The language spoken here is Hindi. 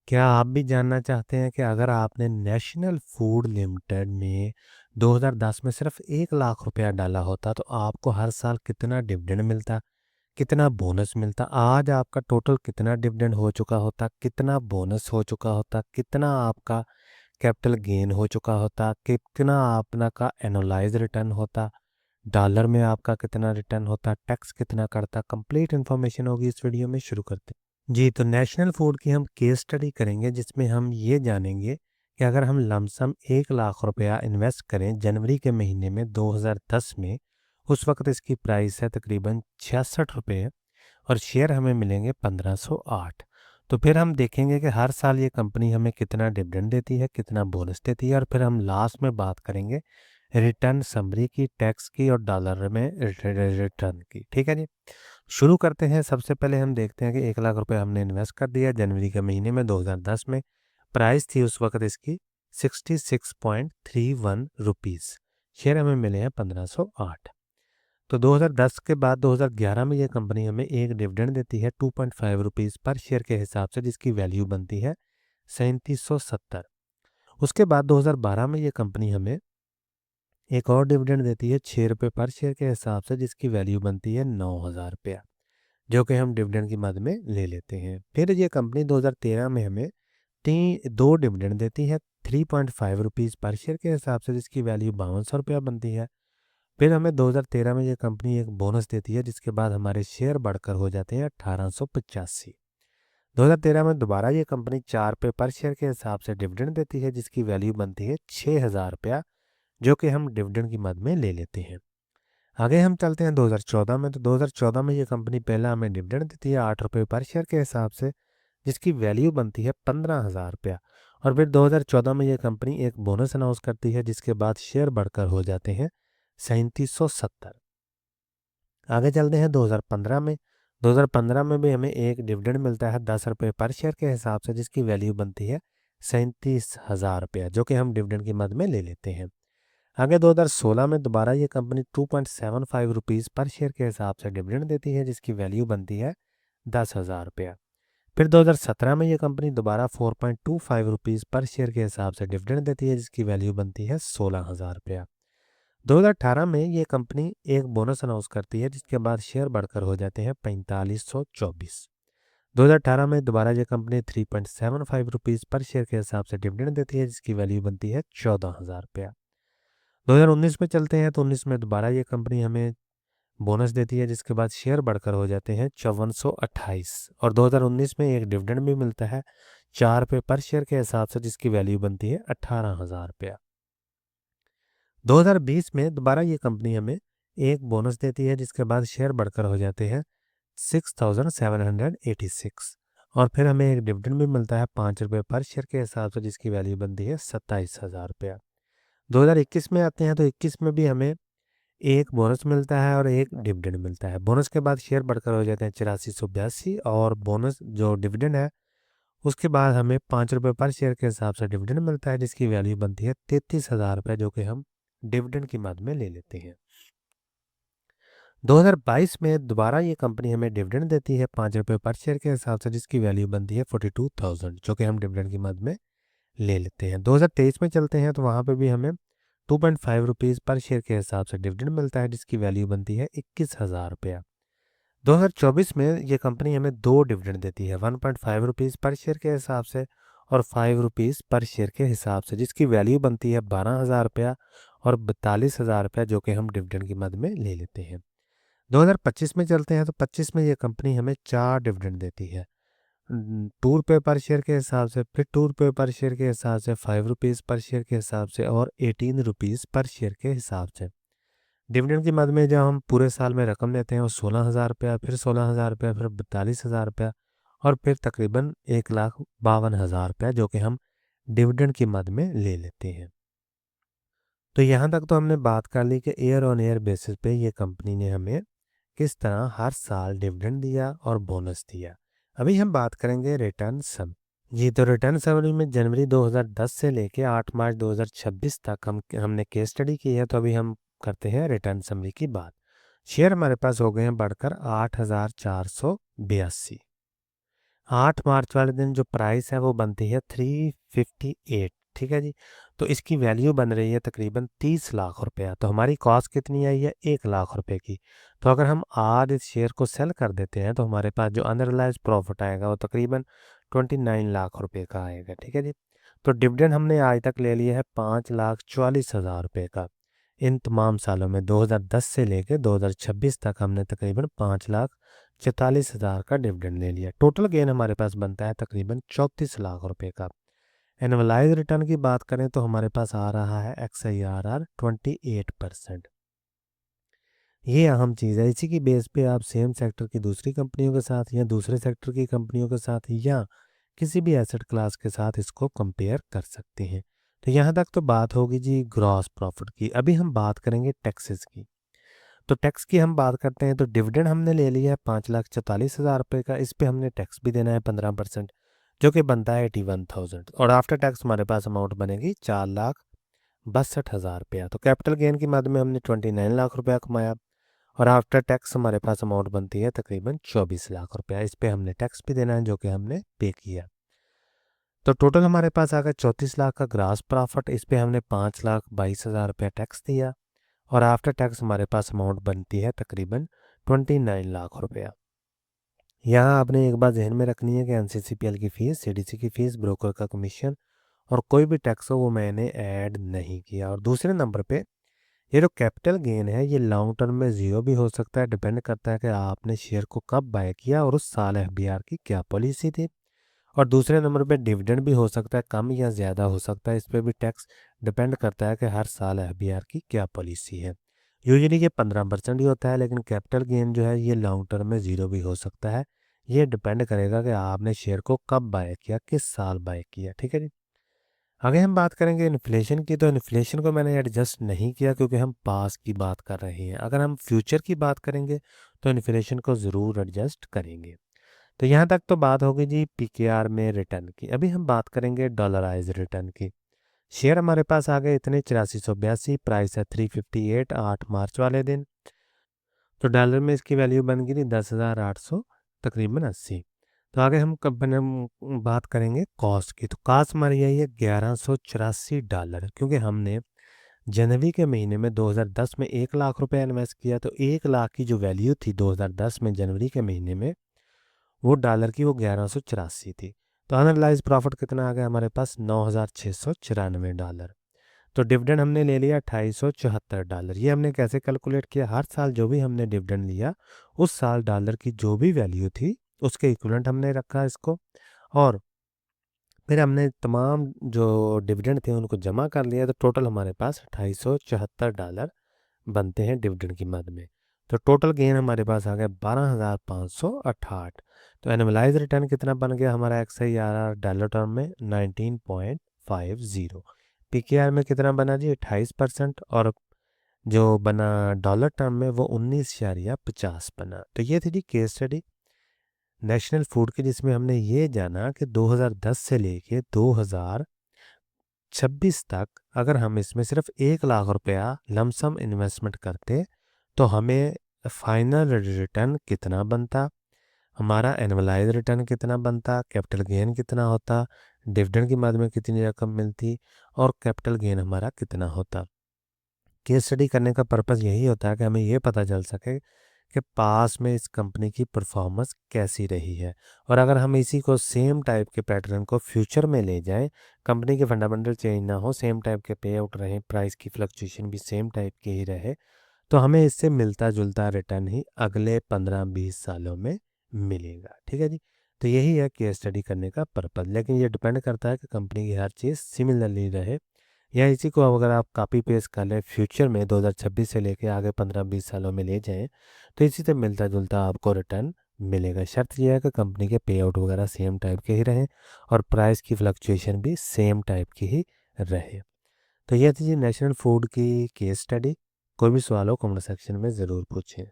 क्या आप भी जानना चाहते हैं कि अगर आपने नेशनल फूड लिमिटेड में 2010 में सिर्फ 1 लाख रुपया डाला होता तो आपको हर साल कितना डिविडेंड मिलता, कितना बोनस मिलता, आज आपका टोटल कितना डिविडेंड हो चुका होता, कितना बोनस हो चुका होता, कितना आपका कैपिटल गेन हो चुका होता, कितना आपना का एनुअलाइज रिटर्न होता, डॉलर में आपका कितना रिटर्न होता, टैक्स कितना करता। कंप्लीट इन्फॉर्मेशन होगी इस वीडियो में। शुरू करते हैं जी। तो नेशनल फूड की हम केस स्टडी करेंगे जिसमें हम ये जानेंगे कि अगर हम लमसम 1 लाख रुपया इन्वेस्ट करें जनवरी के महीने में 2010 में, उस वक्त इसकी प्राइस है तकरीबन 66 रुपये और शेयर हमें मिलेंगे 1508। तो फिर हम देखेंगे कि हर साल ये कंपनी हमें कितना डिविडेंड देती है, कितना बोनस देती है, और फिर हम लास्ट में बात करेंगे रिटर्न समरी की, टैक्स की और डॉलर में रिटर्न की। ठीक है जी, शुरू करते हैं। सबसे पहले हम देखते हैं कि 1 लाख रुपए हमने इन्वेस्ट कर दिया जनवरी के महीने में 2010 में। प्राइस थी उस वक्त इसकी 66.31 रुपीज़। शेयर हमें मिले हैं 1508। तो 2010 के बाद 2011 में ये कंपनी हमें एक डिविडेंड देती है 2.5 रुपीज़ पर शेयर के हिसाब से, जिसकी वैल्यू बनती है 3770। उसके बाद 2012 में ये कंपनी हमें एक और डिविडेंड देती है 6 रुपये पर शेयर के हिसाब से, जिसकी वैल्यू बनती है 9000 रुपया, जो कि हम डिविडेंड की मद में ले लेते हैं। फिर ये कंपनी 2013 में हमें दो डिविडेंड देती है 3.5 रुपीज़ पर शेयर के हिसाब से, जिसकी वैल्यू 5200 रुपया बनती है। फिर हमें 2013 में ये कंपनी एक बोनस देती है, जिसके बाद हमारे शेयर बढ़कर हो जाते हैं 1885। 2013 में दोबारा ये कंपनी 4 रुपये पर शेयर के हिसाब से डिविडेंड देती है, जिसकी वैल्यू बनती है 6000 रुपया, जो कि हम डिविडेंड की मद में ले लेते हैं। आगे हम चलते हैं 2014 में। तो 2014 में ये कंपनी पहला हमें डिविडेंड देती है 8 रुपये पर शेयर के हिसाब से, जिसकी वैल्यू बनती है 15,000 रुपया। और फिर 2014 में ये कंपनी एक बोनस अनाउंस करती है, जिसके बाद शेयर बढ़कर हो जाते हैं 3770। आगे चलते हैं 2015 में। 2015 में भी हमें एक डिविडेंड मिलता है 10 रुपये पर शेयर के हिसाब से, जिसकी वैल्यू बनती है 37,000 रुपया, जो कि हम डिविडेंड की मद में ले लेते हैं। आगे 2016 में दोबारा ये कंपनी 2.75 रुपीज़ पर शेयर के हिसाब से डिविडेंड देती है, जिसकी वैल्यू बनती है 10,000 रुपया। फिर 2017 में ये कंपनी दोबारा 4.25 रुपीज़ पर शेयर के हिसाब से डिविडेंड देती है, जिसकी वैल्यू बनती है 16,000 रुपया। 2018 में ये कंपनी एक बोनस अनाउंस करती है, जिसके बाद शेयर बढ़कर हो जाते हैं 4524। 2018 में दोबारा ये कंपनी 3.75 रुपीज़ पर शेयर के हिसाब से डिविडेंड देती है, जिसकी वैल्यू बनती है 14,000 रुपया। 2019 में चलते हैं। तो 19 में दोबारा ये कंपनी हमें बोनस देती है, जिसके बाद शेयर बढ़कर हो जाते हैं 5428। और 2019 में एक डिविडेंड भी मिलता है 4 रुपये पर शेयर के हिसाब से, जिसकी वैल्यू बनती है 18,000 रुपया। 2020 में दोबारा ये कंपनी हमें एक बोनस देती है, जिसके बाद शेयर बढ़कर हो जाते हैं 6786। और फिर हमें एक डिविडेंड भी मिलता है 5 रुपये पर शेयर के हिसाब से, जिसकी वैल्यू बनती है 27,000 रुपया। 2021 में आते हैं। तो 21 में भी हमें एक बोनस मिलता है और एक डिविडेंड मिलता है। बोनस के बाद शेयर बढ़कर हो जाते हैं 8482, और बोनस जो डिविडेंड है उसके बाद हमें 5 रुपये पर शेयर के हिसाब से डिविडेंड मिलता है, जिसकी वैल्यू बनती है 33,000 रुपये, जो कि हम डिविडेंड की मद में ले लेते हैं। 2022 में दोबारा ये कंपनी हमें डिविडेंड देती है 5 रुपये पर शेयर के हिसाब से, जिसकी वैल्यू बनती है 42,000, जो कि हम डिविडेंड की मद में ले लेते हैं। 2023 में चलते हैं। तो वहाँ पे भी हमें 2.5 रुपीज़ पर शेयर के हिसाब से डिविडेंड मिलता है, जिसकी वैल्यू बनती है 21,000 रुपया। 2024 में ये कंपनी हमें दो डिविडेंड देती है 1.5 रुपीज़ पर शेयर के हिसाब से और 5 रुपीज़ पर शेयर के हिसाब से, जिसकी वैल्यू बनती है 12,000 रुपया और 42,000 रुपया, जो कि हम डिविडेंड की मद में ले लेते हैं। 2025 में चलते हैं। तो 25 में ये कंपनी हमें 4 डिविडेंड देती है 2 रुपये पर शेयर के हिसाब से, फिर 2 रुपये पर शेयर के हिसाब से, 5 रुपीज़ पर शेयर के हिसाब से और 18 रुपीज़ पर शेयर के हिसाब से। डिविडेंड की मद में जब हम पूरे साल में रकम लेते हैं वो 16,000 रुपया, फिर 16,000 रुपया, फिर 42,000 रुपया और फिर तकरीबन 1,52,000 रुपया, जो कि हम डिविडेंड की मद में ले लेते हैं। तो यहाँ तक तो हमने बात कर ली कि ईयर ऑन ईयर बेसिस पे ये कंपनी ने हमें किस तरह हर साल डिविडेंड दिया और बोनस दिया। अभी हम बात करेंगे रिटर्न सम जी। तो रिटर्न समरी में जनवरी 2010 से लेके 8 मार्च 2026 तक हमने केस स्टडी की है। तो अभी हम करते हैं रिटर्न समरी की बात। शेयर हमारे पास हो गए हैं बढ़कर 8,482। 8 मार्च वाले दिन जो प्राइस है वो बनती है 358, ठीक है जी। तो इसकी वैल्यू बन रही है तकरीबन 30 लाख रुपया। तो हमारी कॉस्ट कितनी आई है, 1 लाख रुपए की। तो अगर हम आज इस शेयर को सेल कर देते हैं तो हमारे पास जो अनरियलाइज प्रॉफिट आएगा वो तकरीबन 29 लाख रुपए का आएगा, ठीक है जी। तो डिविडेंड हमने आज तक ले लिया है 5,40,000 रुपये का। इन तमाम सालों में 2010 से लेकर 2026 तक हमने तकरीबन 5,44,000 का डिविडेंड ले लिया। टोटल गेन हमारे पास बनता है तकरीबन 34 लाख रुपए का। एनुअलाइज रिटर्न की बात करें तो हमारे पास आ रहा है XIRR 28%। ये अहम चीज़ है। इसी की बेस पे आप सेम सेक्टर की दूसरी कंपनियों के साथ या दूसरे सेक्टर की कंपनियों के साथ या किसी भी एसेट क्लास के साथ इसको कंपेयर कर सकते हैं। तो यहाँ तक तो बात होगी जी ग्रॉस प्रॉफिट की। अभी हम बात करेंगे टैक्सेस की। तो टैक्स की हम बात करते हैं तो डिविडेंड हमने ले लिया है 5,44,000 रुपये का। इस पे हमने टैक्स भी देना है 15%, जो कि बनता है 81,000। और आफ्टर टैक्स हमारे पास अमाउंट बनेगी 4,62,000 रुपया। तो कैपिटल गेन की मद में हमने 29 लाख रुपया कमाया और आफ्टर टैक्स हमारे पास अमाउंट बनती है तकरीबन 24 लाख रुपया। इस पे हमने टैक्स भी देना है जो कि हमने पे किया। तो टोटल हमारे पास आ गया 34 लाख का ग्रास प्रॉफिट। इस पे हमने 5,22,000 रुपया टैक्स दिया और आफ्टर टैक्स हमारे पास अमाउंट बनती है तकरीबन 29 लाख रुपया। यहाँ आपने एक बात जहन में रखनी है कि NCCPL की फ़ीस, CDC की फ़ीस, ब्रोकर का कमीशन और कोई भी टैक्स हो वो मैंने ऐड नहीं किया। और दूसरे नंबर पे ये जो कैपिटल गेन है ये लॉन्ग टर्म में ज़ीरो भी हो सकता है। डिपेंड करता है कि आपने शेयर को कब बाय किया और उस साल FBR की क्या पॉलिसी थी। और दूसरे नंबर पे डिविडेंड भी हो सकता है, कम या ज़्यादा हो सकता है। इस पर भी टैक्स डिपेंड करता है कि हर साल FBR की क्या पॉलिसी है। यूजुअली ये 15% ही होता है, लेकिन कैपिटल गेन जो है ये लॉन्ग टर्म में ज़ीरो भी हो सकता है। ये डिपेंड करेगा कि आपने शेयर को कब बाय किया, किस साल बाय किया, ठीक है जी। आगे हम बात करेंगे इन्फ्लेशन की। तो इन्फ्लेशन को मैंने एडजस्ट नहीं किया क्योंकि हम पास की बात कर रहे हैं। अगर हम फ्यूचर की बात करेंगे तो इन्फ्लेशन को ज़रूर एडजस्ट करेंगे। तो यहाँ तक तो बात होगी जी PKR में रिटर्न की। अभी हम बात करेंगे डॉलराइज रिटर्न की। शेयर हमारे पास आ गए इतने 8482, प्राइस है 358 8 मार्च वाले दिन। तो डॉलर में इसकी वैल्यू बन गई थी 10,800 तकरीबन 80। तो आगे हम बात करेंगे कॉस्ट की। तो कॉस्ट हमारी आई है $1184, क्योंकि हमने जनवरी के महीने में 2010 में 1 लाख रुपए इन्वेस्ट किया। तो 1 लाख की जो वैल्यू थी 2010 में जनवरी के महीने में, वो डॉलर की वो 1184 थी। तो अनलाइज प्रॉफिट कितना आ गया हमारे पास, $9,694। तो डिविडेंड हमने ले लिया $2,874। ये हमने कैसे कैलकुलेट किया, हर साल जो भी हमने डिविडेंड लिया उस साल डॉलर की जो भी वैल्यू थी उसके इक्विवेलेंट हमने रखा इसको, और फिर हमने तमाम जो डिविडेंड थे उनको जमा कर लिया। तो टोटल हमारे पास $2,874 बनते हैं डिविडेंड की मद में। तो टोटल गेन हमारे पास आ गया 12,568। तो एनुअलाइज रिटर्न कितना बन गया हमारा XIRR डॉलर टर्म में 19.50। PKR में कितना बना जी 28%, और जो बना डॉलर टर्म में वो 19.50 बना। तो ये थी जी केस स्टडी नेशनल फूड की, जिसमें हमने ये जाना कि 2010 से लेके 2026 तक अगर हम इसमें सिर्फ 1 लाख रुपया लमसम इन्वेस्टमेंट करते तो हमें फाइनल रिटर्न कितना बनता, हमारा एनुअलाइज रिटर्न कितना बनता, कैपिटल गेन कितना होता, डिविडेंड की मद में कितनी रकम मिलती और कैपिटल गेन हमारा कितना होता। केस स्टडी करने का पर्पज़ यही होता है कि हमें ये पता चल सके कि पास में इस कंपनी की परफॉर्मेंस कैसी रही है। और अगर हम इसी को सेम टाइप के पैटर्न को फ्यूचर में ले जाएं, कंपनी के फंडामेंटल चेंज ना हो, सेम टाइप के पे आउट रहे, प्राइस की फ्लक्चुएशन भी सेम टाइप की ही रहे, तो हमें इससे मिलता जुलता रिटर्न ही अगले 15-20 सालों में मिलेगा, ठीक है जी। तो यही है केस स्टडी करने का पर्पज़। लेकिन ये डिपेंड करता है कि कंपनी की हर चीज़ सिमिलरली रहे, या इसी को अगर आप कॉपी पेस्ट कर लें फ्यूचर में 2026 से लेके आगे 15-20 सालों में ले जाएं तो इसी से मिलता जुलता आपको रिटर्न मिलेगा। शर्त यह है कि कंपनी के पे आउट वगैरह सेम टाइप के ही रहें और प्राइस की फ्लक्चुएशन भी सेम टाइप की ही रहे। तो यह थी जी नेशनल फूड की केस स्टडी। कोई भी सवाल हो कमेंट सेक्शन में ज़रूर पूछें।